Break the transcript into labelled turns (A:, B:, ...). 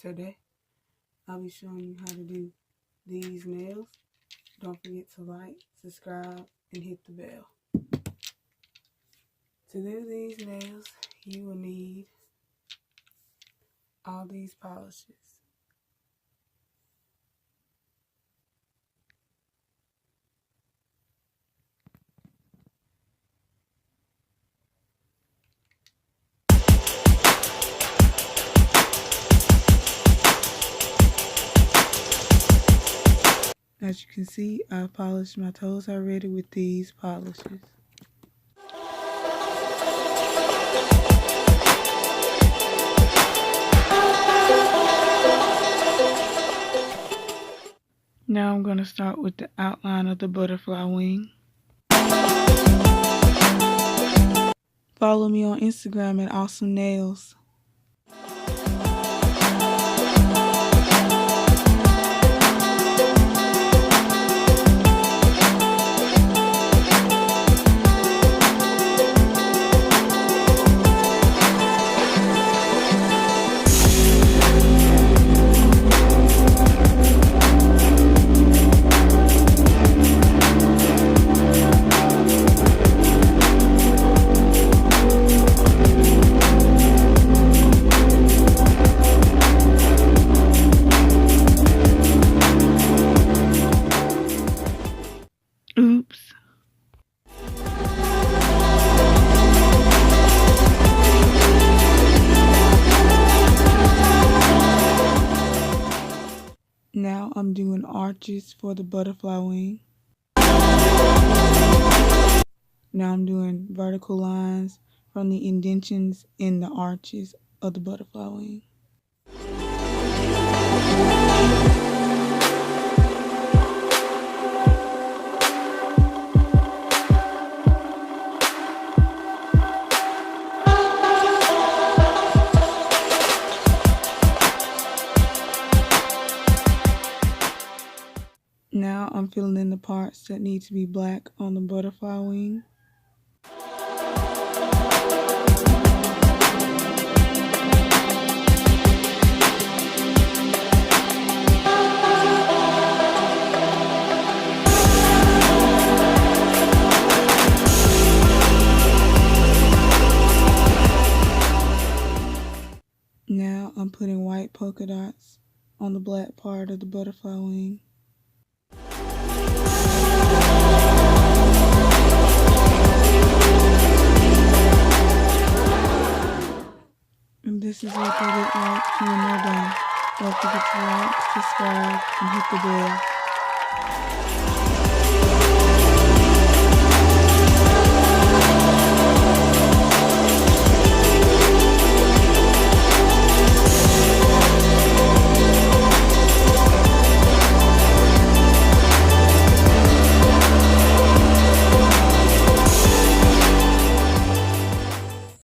A: Today, I'll be showing you how to do these nails. Don't forget to like, subscribe, and hit the bell. To do these nails, you will need all these polishes. As you can see, I've polished my toes already with these polishes. Now I'm going to start with the outline of the butterfly wing. Follow me on Instagram at Awesome Nails. Oops. Now I'm doing arches for the butterfly wing. Now I'm doing vertical lines from the indentions in the arches of the butterfly wing. Now I'm filling in the parts that need to be black on the butterfly wing. Now I'm putting white polka dots on the black part of the butterfly wing. And this is what they look like when they're done. Don't forget to like, subscribe, and hit the bell.